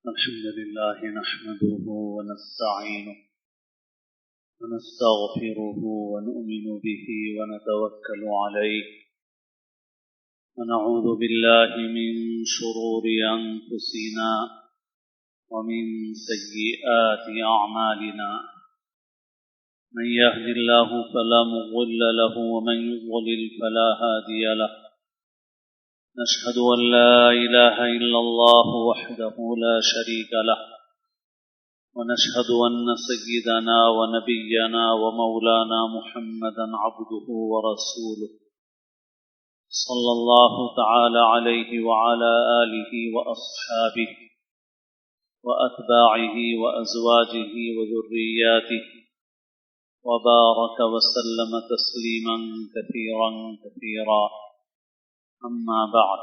الحمد لله نحمده ونستعينه ونستغفره ونؤمن به ونتوكل عليه ونعوذ بالله من شرور أنفسنا ومن سيئات أعمالنا من يهد الله فلا مضل له ومن يضلل فلا هادي له نشهد أن لا إله إلا الله وحده لا شريك له ونشهد أن سيدنا ونبينا ومولانا محمدا عبده ورسوله صلى الله تعالى عليه وعلى آله وأصحابه وأتباعه وأزواجه وذرياته وبارك وسلم تسليما كثيرا كثيرا أما بعد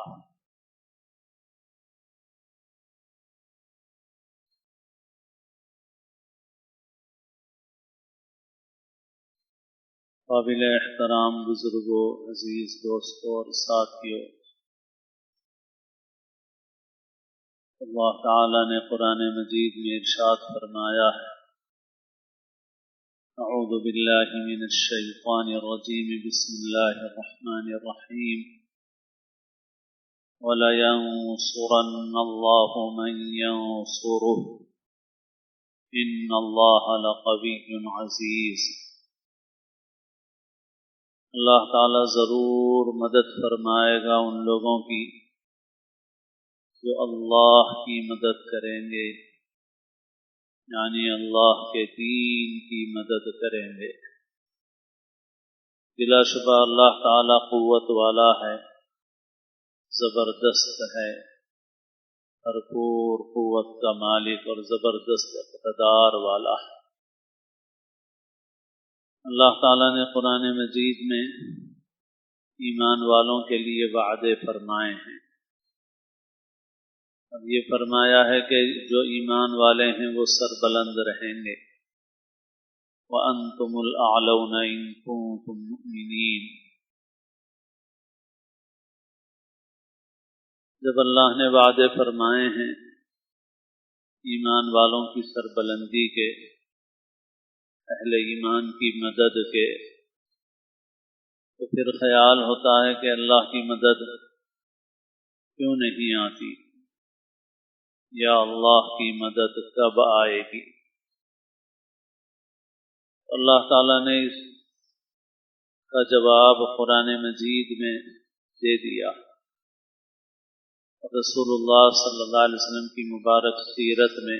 قابل احترام بزرگوں، عزیز دوستوں اور ساتھیوں، اللہ تعالی نے قرآن مجید میں ارشاد فرمایا ہے: اعوذ باللہ من الشیطان الرجیم بسم اللہ الرحمن الرحیم وَلَيَنصُرَنَّ اللَّهُ مَن يَنصُرُهُ إِنَّ اللَّهَ لَقَوِيٌّ عَزِيزٌ۔ اللہ تعالی ضرور مدد فرمائے گا ان لوگوں کی جو اللہ کی مدد کریں گے، یعنی اللہ کے دین کی مدد کریں گے۔ بلا شبہ اللہ تعالی قوت والا ہے، زبردست ہے، بھرپور قوت کا مالک اور زبردست اقتدار والا ہے۔ اللہ تعالیٰ نے قرآن مجید میں ایمان والوں کے لیے وعدے فرمائے ہیں، اب یہ فرمایا ہے کہ جو ایمان والے ہیں وہ سربلند رہیں گے۔ وَأَنْتُمُ الْأَعْلَوْنَ إِن كُنتُم مُؤْمِنِينَ۔ جب اللہ نے وعدے فرمائے ہیں ایمان والوں کی سربلندی کے، اہل ایمان کی مدد کے، تو پھر خیال ہوتا ہے کہ اللہ کی مدد کیوں نہیں آتی، یا اللہ کی مدد کب آئے گی؟ اللہ تعالیٰ نے اس کا جواب قرآن مجید میں دے دیا۔ رسول اللہ صلی اللہ علیہ وسلم کی مبارک سیرت میں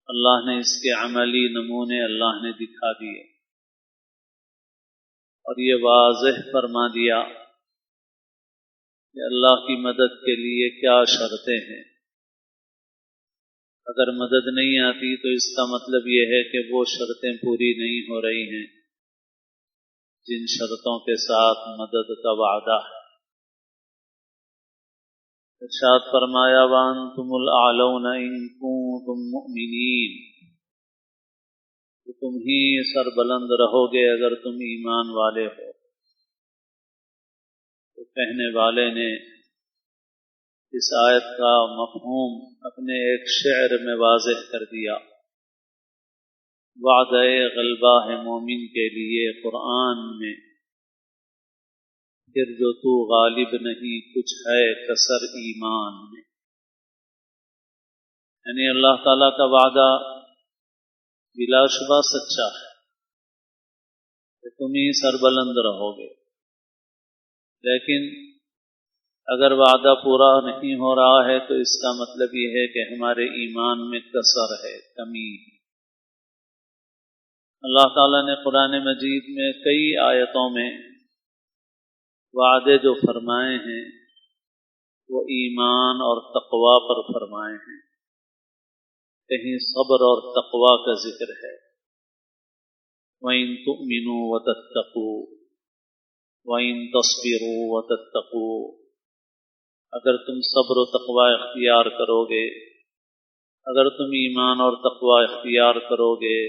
اللہ نے اس کے عملی نمونے اللہ نے دکھا دیے اور یہ واضح فرما دیا کہ اللہ کی مدد کے لیے کیا شرطیں ہیں۔ اگر مدد نہیں آتی تو اس کا مطلب یہ ہے کہ وہ شرطیں پوری نہیں ہو رہی ہیں جن شرطوں کے ساتھ مدد کا وعدہ ہے۔ ارشاد فرمایا: وَأَنْتُمُ الْأَعْلَوْنَ إِن كُنتُم مُؤْمِنِينَ، تو تم ہی سربلند رہو گے اگر تم ایمان والے ہو۔ تو کہنے والے نے اس آیت کا مفہوم اپنے ایک شعر میں واضح کر دیا۔ وعدہ غلبہ ہے مومن کے لیے قرآن میں، پھر جو تو غالب نہیں کچھ ہے کسر ایمان میں۔ یعنی اللہ تعالیٰ کا وعدہ بلا شبہ سچا ہے کہ تم ہی سربلند رہو گے، لیکن اگر وعدہ پورا نہیں ہو رہا ہے تو اس کا مطلب یہ ہے کہ ہمارے ایمان میں کسر ہے، کمی ہے۔ اللہ تعالیٰ نے قرآن مجید میں کئی آیتوں میں وعدے جو فرمائے ہیں وہ ایمان اور تقوی پر فرمائے ہیں، کہیں صبر اور تقوی کا ذکر ہے۔ وَإِن تُؤْمِنُوا وَتَتَّقُوا وَإِن تَصْبِرُوا وَتَتَّقُوا، اگر تم صبر و تقوی اختیار کرو گے، اگر تم ایمان اور تقوی اختیار کرو گے،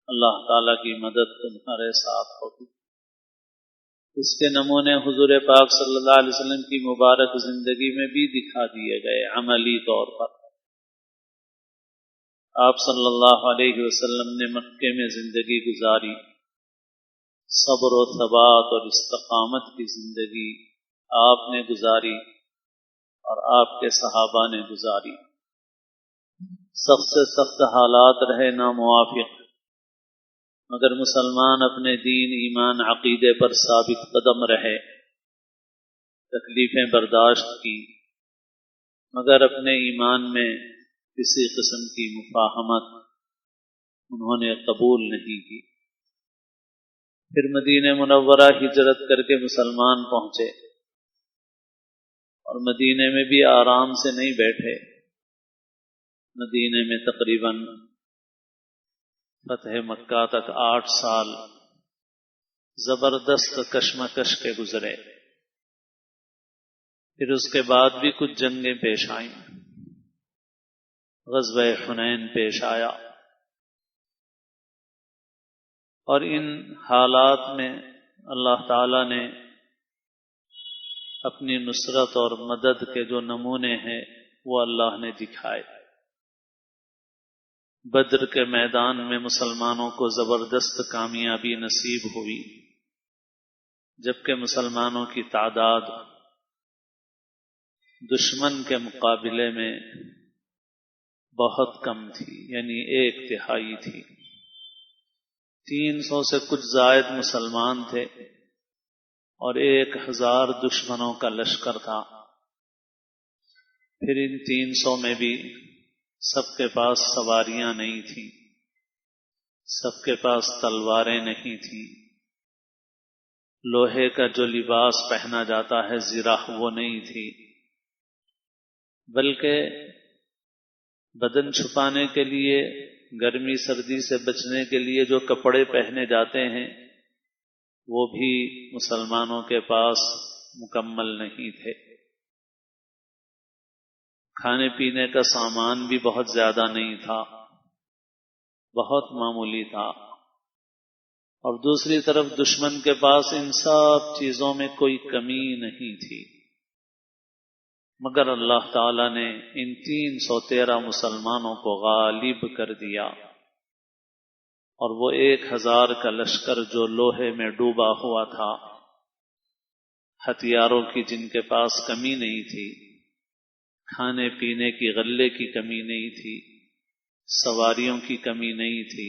اللہ تعالیٰ کی مدد تمہارے ساتھ ہوگی۔ اس کے نمونے حضور پاک صلی اللہ علیہ وسلم کی مبارک زندگی میں بھی دکھا دیے گئے عملی طور پر۔ آپ صلی اللہ علیہ وسلم نے مکے میں زندگی گزاری، صبر و ثبات اور استقامت کی زندگی آپ نے گزاری اور آپ کے صحابہ نے گزاری۔ سخت سے سخت حالات رہے ناموافق، مگر مسلمان اپنے دین، ایمان، عقیدے پر ثابت قدم رہے، تکلیفیں برداشت کی، مگر اپنے ایمان میں کسی قسم کی مفاہمت انہوں نے قبول نہیں کی۔ پھر مدینہ منورہ ہجرت کر کے مسلمان پہنچے، اور مدینے میں بھی آرام سے نہیں بیٹھے۔ مدینے میں تقریباً فتح مکہ تک 8 سال زبردست کشمکش کے گزرے۔ پھر اس کے بعد بھی کچھ جنگیں پیش آئیں، غزوہ حنین پیش آیا، اور ان حالات میں اللہ تعالی نے اپنی نصرت اور مدد کے جو نمونے ہیں وہ اللہ نے دکھائے۔ بدر کے میدان میں مسلمانوں کو زبردست کامیابی نصیب ہوئی، جبکہ مسلمانوں کی تعداد دشمن کے مقابلے میں بہت کم تھی، یعنی 1/3 تھی۔ 300 سے کچھ زائد مسلمان تھے اور 1000 دشمنوں کا لشکر تھا۔ پھر ان 300 میں بھی سب کے پاس سواریاں نہیں تھیں، سب کے پاس تلواریں نہیں تھیں، لوہے کا جو لباس پہنا جاتا ہے زرہ وہ نہیں تھی، بلکہ بدن چھپانے کے لیے، گرمی سردی سے بچنے کے لیے جو کپڑے پہنے جاتے ہیں وہ بھی مسلمانوں کے پاس مکمل نہیں تھے۔ کھانے پینے کا سامان بھی بہت زیادہ نہیں تھا، بہت معمولی تھا، اور دوسری طرف دشمن کے پاس ان سب چیزوں میں کوئی کمی نہیں تھی، مگر اللہ تعالی نے ان 313 مسلمانوں کو غالب کر دیا، اور وہ 1000 کا لشکر جو لوہے میں ڈوبا ہوا تھا، ہتھیاروں کی جن کے پاس کمی نہیں تھی، کھانے پینے کی غلے کی کمی نہیں تھی، سواریوں کی کمی نہیں تھی،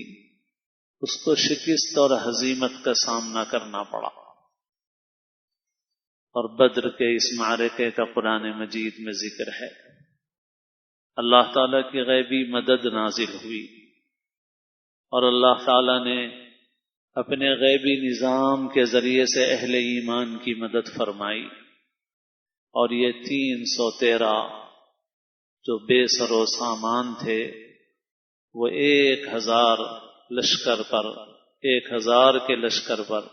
اس کو شکست اور ہزیمت کا سامنا کرنا پڑا۔ اور بدر کے اس معرکے کا قرآن مجید میں ذکر ہے۔ اللہ تعالیٰ کی غیبی مدد نازل ہوئی، اور اللہ تعالیٰ نے اپنے غیبی نظام کے ذریعے سے اہل ایمان کی مدد فرمائی، اور یہ 313 جو بے سر و سامان تھے وہ 1000 لشکر پر، 1000 کے لشکر پر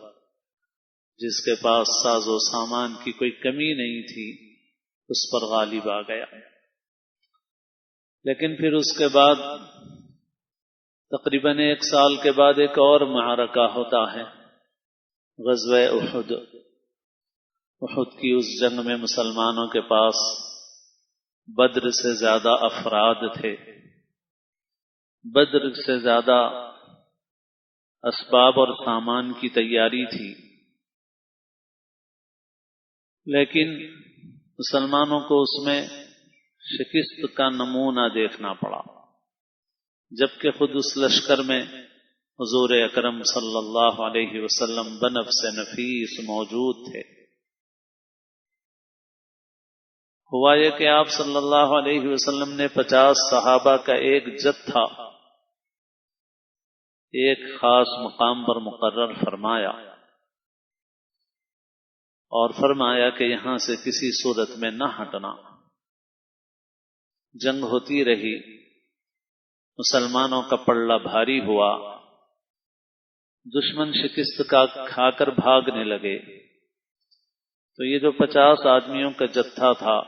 جس کے پاس ساز و سامان کی کوئی کمی نہیں تھی اس پر غالب آ گیا۔ لیکن پھر اس کے بعد تقریباً 1 سال کے بعد ایک اور معرکہ ہوتا ہے، غزوہ احد۔ احد کی اس جنگ میں مسلمانوں کے پاس بدر سے زیادہ افراد تھے، بدر سے زیادہ اسباب اور سامان کی تیاری تھی، لیکن مسلمانوں کو اس میں شکست کا نمونہ دیکھنا پڑا، جبکہ خود اس لشکر میں حضور اکرم صلی اللہ علیہ وسلم بنفس نفیس موجود تھے۔ ہوا یہ کہ آپ صلی اللہ علیہ وسلم نے 50 صحابہ کا ایک جتھا ایک خاص مقام پر مقرر فرمایا، اور فرمایا کہ یہاں سے کسی صورت میں نہ ہٹنا۔ جنگ ہوتی رہی، مسلمانوں کا پلڑا بھاری ہوا، دشمن شکست کا کھا کر بھاگنے لگے، تو یہ جو 50 آدمیوں کا جتھا تھا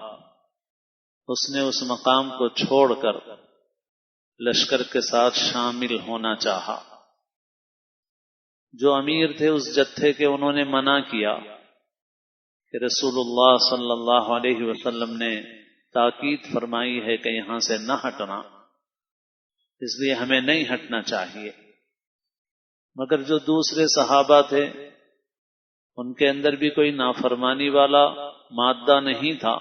اس نے اس مقام کو چھوڑ کر لشکر کے ساتھ شامل ہونا چاہا۔ جو امیر تھے اس جتھے کے، انہوں نے منع کیا کہ رسول اللہ صلی اللہ علیہ وسلم نے تاکید فرمائی ہے کہ یہاں سے نہ ہٹنا، اس لیے ہمیں نہیں ہٹنا چاہیے۔ مگر جو دوسرے صحابہ تھے ان کے اندر بھی کوئی نافرمانی والا مادہ نہیں تھا،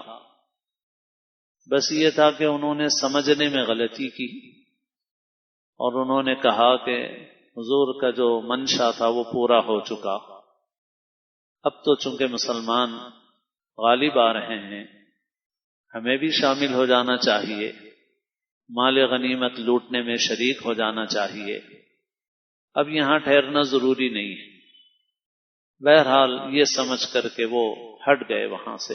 بس یہ تھا کہ انہوں نے سمجھنے میں غلطی کی اور انہوں نے کہا کہ حضور کا جو منشا تھا وہ پورا ہو چکا، اب تو چونکہ مسلمان غالب آ رہے ہیں ہمیں بھی شامل ہو جانا چاہیے، مال غنیمت لوٹنے میں شریک ہو جانا چاہیے، اب یہاں ٹھہرنا ضروری نہیں ہے۔ بہرحال یہ سمجھ کر کے وہ ہٹ گئے وہاں سے۔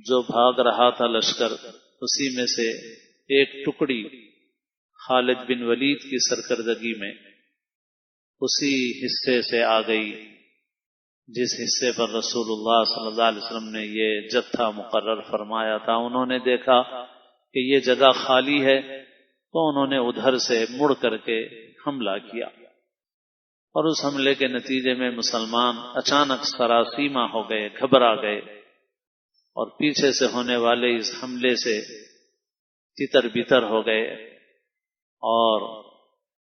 جو بھاگ رہا تھا لشکر اسی میں سے ایک ٹکڑی خالد بن ولید کی سرکردگی میں اسی حصے سے آ گئی جس حصے پر رسول اللہ صلی اللہ علیہ وسلم نے یہ جتھا مقرر فرمایا تھا۔ انہوں نے دیکھا کہ یہ جگہ خالی ہے تو انہوں نے ادھر سے مڑ کر کے حملہ کیا، اور اس حملے کے نتیجے میں مسلمان اچانک سراسیمہ ہو گئے، گھبرا گئے، اور پیچھے سے ہونے والے اس حملے سے تتر بتر ہو گئے، اور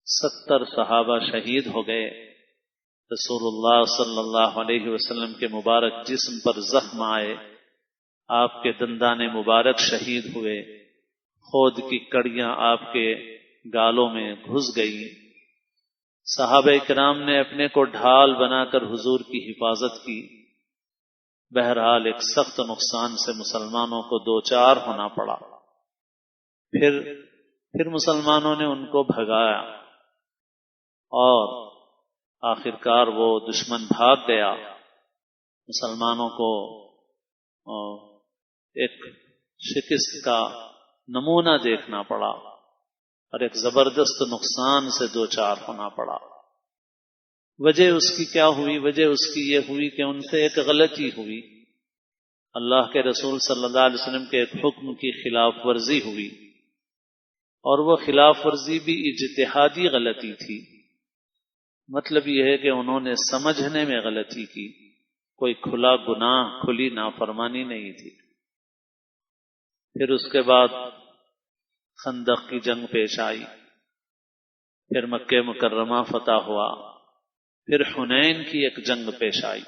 70 صحابہ شہید ہو گئے۔ رسول اللہ صلی اللہ علیہ وسلم کے مبارک جسم پر زخم آئے، آپ کے دندان مبارک شہید ہوئے، خود کی کڑیاں آپ کے گالوں میں گھس گئی۔ صحابہ کرام نے اپنے کو ڈھال بنا کر حضور کی حفاظت کی۔ بہرحال ایک سخت نقصان سے مسلمانوں کو دوچار ہونا پڑا۔ پھر مسلمانوں نے ان کو بھگایا اور آخرکار وہ دشمن بھاگ گیا۔ مسلمانوں کو ایک شکست کا نمونہ دیکھنا پڑا اور ایک زبردست نقصان سے دوچار ہونا پڑا۔ وجہ اس کی کیا ہوئی؟ وجہ اس کی یہ ہوئی کہ ان سے ایک غلطی ہوئی، اللہ کے رسول صلی اللہ علیہ وسلم کے ایک حکم کی خلاف ورزی ہوئی، اور وہ خلاف ورزی بھی اجتہادی غلطی تھی۔ مطلب یہ ہے کہ انہوں نے سمجھنے میں غلطی کی، کوئی کھلا گناہ، کھلی نافرمانی نہیں تھی۔ پھر اس کے بعد خندق کی جنگ پیش آئی، پھر مکہ مکرمہ فتح ہوا، پھر حنین کی ایک جنگ پیش آئی۔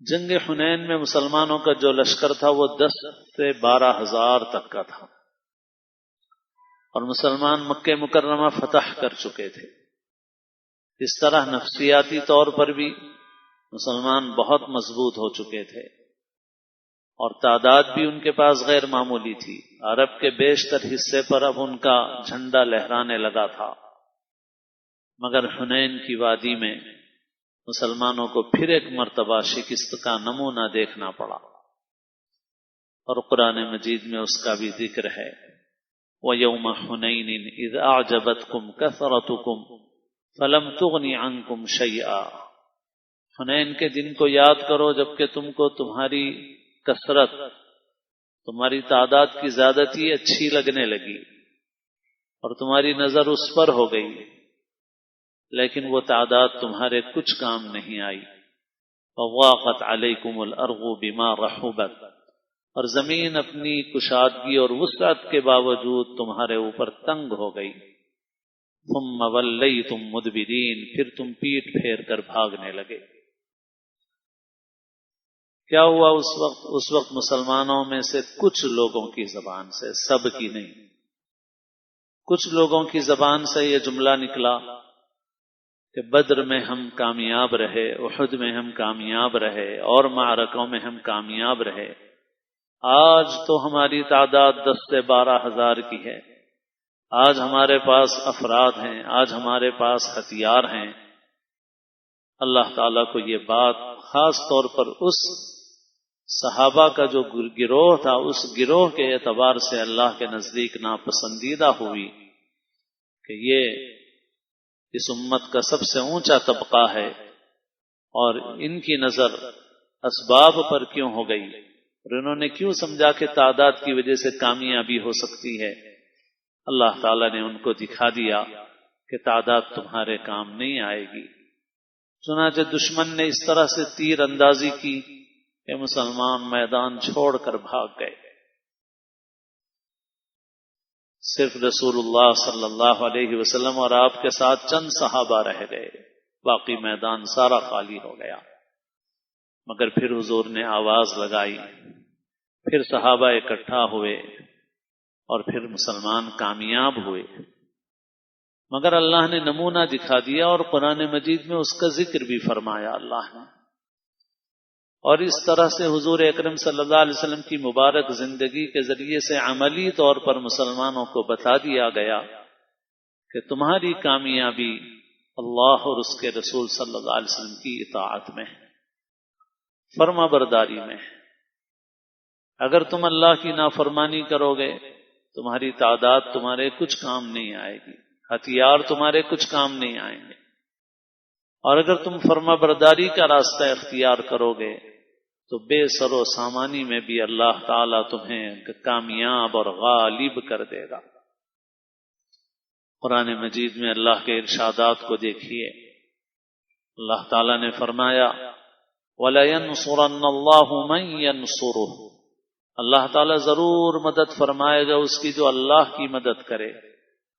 جنگ حنین میں مسلمانوں کا جو لشکر تھا وہ 10 سے 12,000 تک کا تھا، اور مسلمان مکہ مکرمہ فتح کر چکے تھے۔ اس طرح نفسیاتی طور پر بھی مسلمان بہت مضبوط ہو چکے تھے، اور تعداد بھی ان کے پاس غیر معمولی تھی۔ عرب کے بیشتر حصے پر اب ان کا جھنڈا لہرانے لگا تھا، مگر حنین کی وادی میں مسلمانوں کو پھر ایک مرتبہ شکست کا نمونہ دیکھنا پڑا، اور قرآن مجید میں اس کا بھی ذکر ہے۔ وَيَوْمَ حُنَيْنٍ إِذْ أَعْجَبَتْكُمْ كَثْرَتُكُمْ فَلَمْ تُغْنِ عَنْكُمْ شَيْئًا۔ حنین کے دن کو یاد کرو جبکہ تم کو تمہاری کثرت، تمہاری تعداد کی زیادتی اچھی لگنے لگی اور تمہاری نظر اس پر ہو گئی، لیکن وہ تعداد تمہارے کچھ کام نہیں آئی۔ وَضَاقَتْ عَلَيْكُمُ الْأَرْضُ بِمَا رَحُبَتْ، اور زمین اپنی کشادگی اور وسعت کے باوجود تمہارے اوپر تنگ ہو گئی۔ ثُمَّ وَلَّيْتُمْ مُدْبِرِينَ، پھر تم پیٹ پھیر کر بھاگنے لگے۔ کیا ہوا اس وقت؟ اس وقت مسلمانوں میں سے کچھ لوگوں کی زبان سے، سب کی نہیں، کچھ لوگوں کی زبان سے یہ جملہ نکلا کہ بدر میں ہم کامیاب رہے، احد میں ہم کامیاب رہے، اور معرکوں میں ہم کامیاب رہے، آج تو ہماری تعداد 10 سے 12,000 کی ہے، آج ہمارے پاس افراد ہیں، آج ہمارے پاس ہتھیار ہیں۔ اللہ تعالیٰ کو یہ بات خاص طور پر اس صحابہ کا جو گروہ تھا، اس گروہ کے اعتبار سے اللہ کے نزدیک ناپسندیدہ ہوئی کہ یہ اس امت کا سب سے اونچا طبقہ ہے، اور ان کی نظر اسباب پر کیوں ہو گئی، اور انہوں نے کیوں سمجھا کہ تعداد کی وجہ سے کامیابی ہو سکتی ہے۔ اللہ تعالیٰ نے ان کو دکھا دیا کہ تعداد تمہارے کام نہیں آئے گی۔ چنانچہ دشمن نے اس طرح سے تیر اندازی کی کہ مسلمان میدان چھوڑ کر بھاگ گئے۔ صرف رسول اللہ صلی اللہ علیہ وسلم اور آپ کے ساتھ چند صحابہ رہ گئے، باقی میدان سارا خالی ہو گیا۔ مگر پھر حضور نے آواز لگائی، پھر صحابہ اکٹھا ہوئے اور پھر مسلمان کامیاب ہوئے۔ مگر اللہ نے نمونہ دکھا دیا اور قرآن مجید میں اس کا ذکر بھی فرمایا اللہ نے، اور اس طرح سے حضور اکرم صلی اللہ علیہ وسلم کی مبارک زندگی کے ذریعے سے عملی طور پر مسلمانوں کو بتا دیا گیا کہ تمہاری کامیابی اللہ اور اس کے رسول صلی اللہ علیہ وسلم کی اطاعت میں، فرما برداری میں۔ اگر تم اللہ کی نافرمانی کرو گے تمہاری تعداد تمہارے کچھ کام نہیں آئے گی، ہتھیار تمہارے کچھ کام نہیں آئیں گے، اور اگر تم فرما برداری کا راستہ اختیار کرو گے تو بے سر و سامانی میں بھی اللہ تعالیٰ تمہیں کامیاب اور غالب کر دے گا۔ قرآن مجید میں اللہ کے ارشادات کو دیکھیے، اللہ تعالیٰ نے فرمایا وَلَيَنْصُرَنَّ اللَّهُ مَن يَنْصُرُهُ، اللہ تعالیٰ ضرور مدد فرمائے گا اس کی جو اللہ کی مدد کرے۔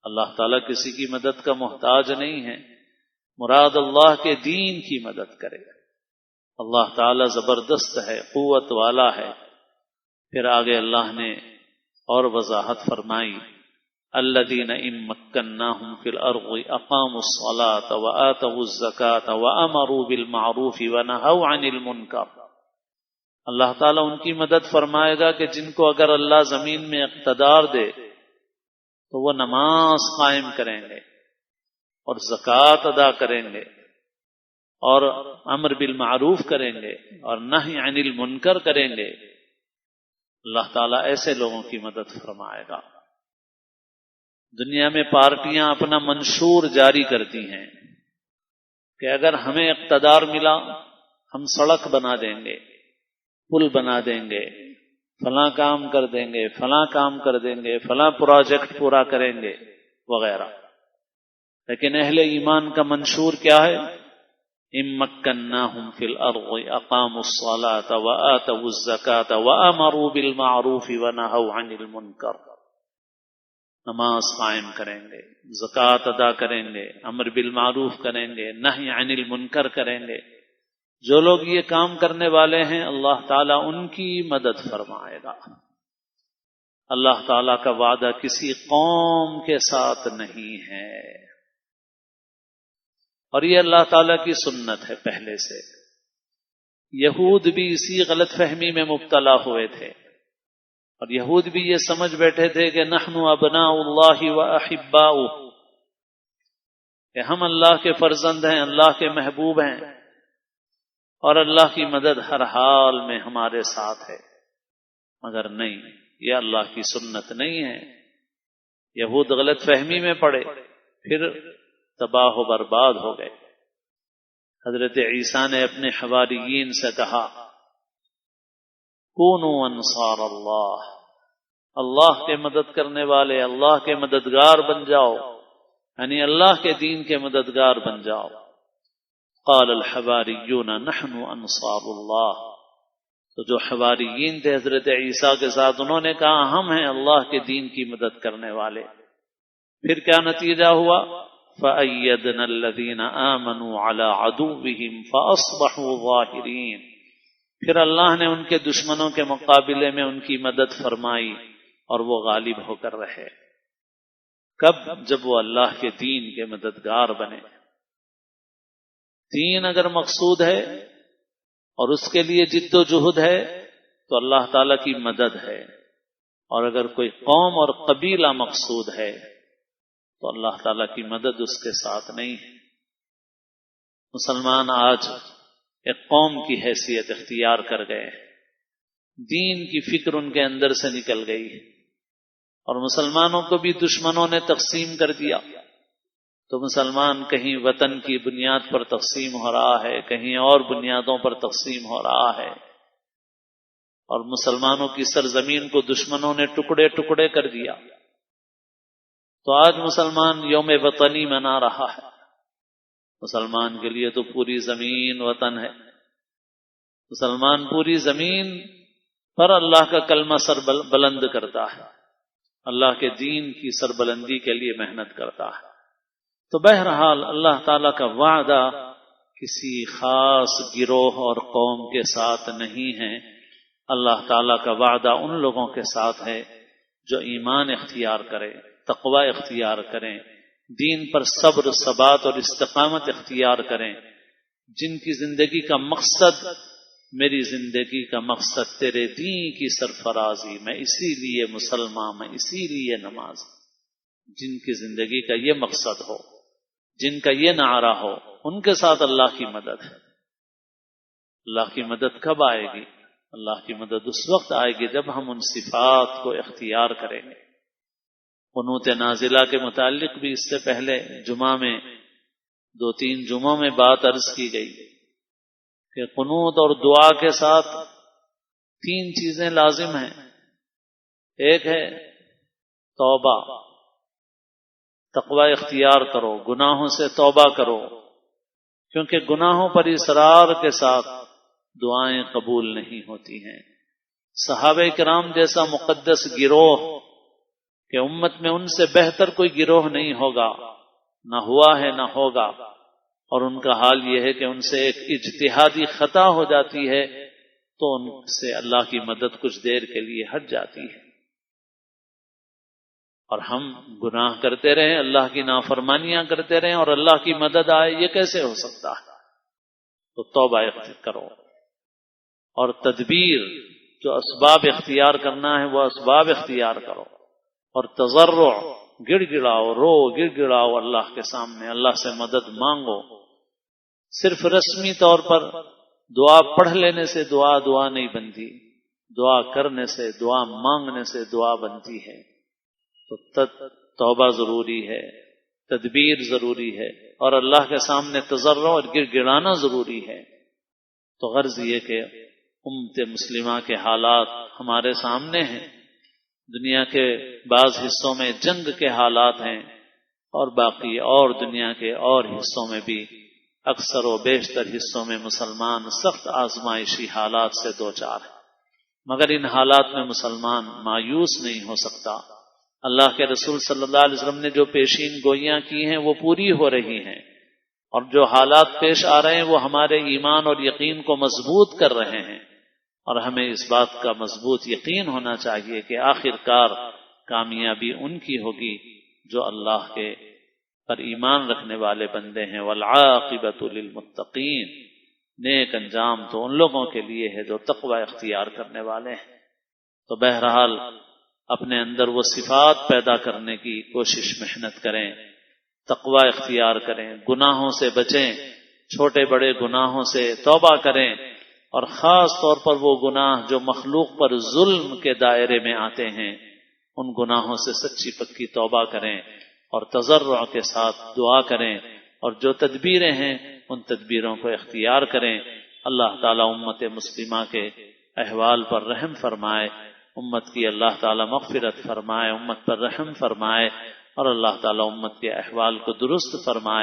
اللہ تعالیٰ کسی کی مدد کا محتاج نہیں ہے، مراد اللہ کے دین کی مدد کرے۔ اللہ تعالیٰ زبردست ہے، قوت والا ہے۔ پھر آگے اللہ نے اور وضاحت فرمائی الذین ان مکناہم فی الارض اقاموا الصلاة وآتوا الزکاة وامروا بالمعروف ونہوا عن المنکر، اللہ تعالیٰ ان کی مدد فرمائے گا کہ جن کو اگر اللہ زمین میں اقتدار دے تو وہ نماز قائم کریں گے اور زکوٰۃ ادا کریں گے اور امر بالمعروف کریں گے اور نہی عن المنکر کریں گے۔ اللہ تعالیٰ ایسے لوگوں کی مدد فرمائے گا۔ دنیا میں پارٹیاں اپنا منشور جاری کرتی ہیں کہ اگر ہمیں اقتدار ملا ہم سڑک بنا دیں گے، پل بنا دیں گے، فلاں کام کر دیں گے، فلاں کام کر دیں گے، فلاں پروجیکٹ پورا کریں گے وغیرہ۔ لیکن اہل ایمان کا منشور کیا ہے؟ ان مکناہم فی الارض اقاموا الصلاة وآتوا الزکاة وامروا بالمعروف ونہوا عن المنکر، نماز قائم کریں گے، زکوٰۃ ادا کریں گے، امر بالمعروف کریں گے، نہی عن المنکر کریں گے۔ جو لوگ یہ کام کرنے والے ہیں اللہ تعالیٰ ان کی مدد فرمائے گا۔ اللہ تعالیٰ کا وعدہ کسی قوم کے ساتھ نہیں ہے، اور یہ اللہ تعالیٰ کی سنت ہے پہلے سے۔ یہود بھی اسی غلط فہمی میں مبتلا ہوئے تھے، اور یہود بھی یہ سمجھ بیٹھے تھے کہ نحن ابناء اللہ واحباؤہ، کہ ہم اللہ کے فرزند ہیں، اللہ کے محبوب ہیں، اور اللہ کی مدد ہر حال میں ہمارے ساتھ ہے۔ مگر نہیں، یہ اللہ کی سنت نہیں ہے۔ یہود غلط فہمی میں پڑے، پھر تباہ و برباد ہو گئے۔ حضرت عیسیٰ نے اپنے حواریین سے کہا کونوا انصار اللہ، اللہ کے مدد کرنے والے، اللہ کے مددگار بن جاؤ، یعنی اللہ کے دین کے مددگار بن جاؤ۔ قال الحواریون نحن انصار اللہ، تو جو حواریین تھے حضرت عیسیٰ کے ساتھ انہوں نے کہا ہم ہیں اللہ کے دین کی مدد کرنے والے۔ پھر کیا نتیجہ ہوا؟ فَأَيَّدْنَا الَّذِينَ آمَنُوا عَلَىٰ عَدُوِّهِمْ فَأَصْبَحُوا ظَاهِرِينَ، پھر اللہ نے ان کے دشمنوں کے مقابلے میں ان کی مدد فرمائی اور وہ غالب ہو کر رہے۔ کب؟ جب وہ اللہ کے دین کے مددگار بنے۔ دین اگر مقصود ہے اور اس کے لیے جد و جہد ہے تو اللہ تعالیٰ کی مدد ہے، اور اگر کوئی قوم اور قبیلہ مقصود ہے تو اللہ تعالیٰ کی مدد اس کے ساتھ نہیں ہے۔ مسلمان آج ایک قوم کی حیثیت اختیار کر گئے، دین کی فکر ان کے اندر سے نکل گئی، اور مسلمانوں کو بھی دشمنوں نے تقسیم کر دیا۔ تو مسلمان کہیں وطن کی بنیاد پر تقسیم ہو رہا ہے، کہیں اور بنیادوں پر تقسیم ہو رہا ہے، اور مسلمانوں کی سرزمین کو دشمنوں نے ٹکڑے ٹکڑے کر دیا۔ تو آج مسلمان یوم وطنی منا رہا ہے۔ مسلمان کے لیے تو پوری زمین وطن ہے، مسلمان پوری زمین پر اللہ کا کلمہ سر بلند کرتا ہے، اللہ کے دین کی سربلندی کے لیے محنت کرتا ہے۔ تو بہرحال اللہ تعالیٰ کا وعدہ کسی خاص گروہ اور قوم کے ساتھ نہیں ہے، اللہ تعالیٰ کا وعدہ ان لوگوں کے ساتھ ہے جو ایمان اختیار کریں، تقوی اختیار کریں، دین پر صبر، ثبات اور استقامت اختیار کریں، جن کی زندگی کا مقصد، میری زندگی کا مقصد تیرے دین کی سرفرازی، میں اسی لیے مسلمان، میں اسی لیے نماز، جن کی زندگی کا یہ مقصد ہو، جن کا یہ نعرہ ہو، ان کے ساتھ اللہ کی مدد ہے۔ اللہ کی مدد کب آئے گی؟ اللہ کی مدد اس وقت آئے گی جب ہم ان صفات کو اختیار کریں گے۔ قنوت نازلہ کے متعلق بھی اس سے پہلے جمعہ میں 2-3 جمعوں میں بات عرض کی گئی کہ قنوت اور دعا کے ساتھ 3 چیزیں لازم ہیں۔ ایک ہے توبہ، تقوی اختیار کرو، گناہوں سے توبہ کرو، کیونکہ گناہوں پر اصرار کے ساتھ دعائیں قبول نہیں ہوتی ہیں۔ صحابہ کرام جیسا مقدس گروہ کہ امت میں ان سے بہتر کوئی گروہ نہیں ہوگا، نہ ہوا ہے نہ ہوگا، اور ان کا حال یہ ہے کہ ان سے ایک اجتہادی خطا ہو جاتی ہے تو ان سے اللہ کی مدد کچھ دیر کے لیے ہٹ جاتی ہے، اور ہم گناہ کرتے رہیں، اللہ کی نافرمانیاں کرتے رہیں اور اللہ کی مدد آئے، یہ کیسے ہو سکتا ہے؟ تو توبہ اختیار کرو، اور تدبیر، جو اسباب اختیار کرنا ہے وہ اسباب اختیار کرو، اور تضرع، گڑ گڑاؤ، رو گڑ گڑاؤ اللہ کے سامنے، اللہ سے مدد مانگو۔ صرف رسمی طور پر دعا پڑھ لینے سے دعا نہیں بنتی، دعا کرنے سے، دعا مانگنے سے دعا بنتی ہے۔ تو توبہ ضروری ہے، تدبیر ضروری ہے، اور اللہ کے سامنے تضرع اور گڑ گڑانا ضروری ہے۔ تو غرض یہ کہ امت مسلمہ کے حالات ہمارے سامنے ہیں، دنیا کے بعض حصوں میں جنگ کے حالات ہیں، اور باقی اور دنیا کے اور حصوں میں بھی اکثر و بیشتر حصوں میں مسلمان سخت آزمائشی حالات سے دوچار ہیں، مگر ان حالات میں مسلمان مایوس نہیں ہو سکتا۔ اللہ کے رسول صلی اللہ علیہ وسلم نے جو پیشین گوئیاں کی ہیں وہ پوری ہو رہی ہیں، اور جو حالات پیش آ رہے ہیں وہ ہمارے ایمان اور یقین کو مضبوط کر رہے ہیں، اور ہمیں اس بات کا مضبوط یقین ہونا چاہیے کہ آخر کار کامیابی ان کی ہوگی جو اللہ کے پر ایمان رکھنے والے بندے ہیں۔ والعاقبۃ للمتقین، نیک انجام تو ان لوگوں کے لیے ہے جو تقوی اختیار کرنے والے ہیں۔ تو بہرحال اپنے اندر وہ صفات پیدا کرنے کی کوشش، محنت کریں، تقوی اختیار کریں، گناہوں سے بچیں، چھوٹے بڑے گناہوں سے توبہ کریں، اور خاص طور پر وہ گناہ جو مخلوق پر ظلم کے دائرے میں آتے ہیں، ان گناہوں سے سچی پکی توبہ کریں، اور تضرع کے ساتھ دعا کریں، اور جو تدبیریں ہیں ان تدبیروں کو اختیار کریں۔ اللہ تعالیٰ امت مسلمہ کے احوال پر رحم فرمائے، امت کی اللہ تعالیٰ مغفرت فرمائے، امت پر رحم فرمائے، اور اللہ تعالیٰ امت کے احوال کو درست فرمائے۔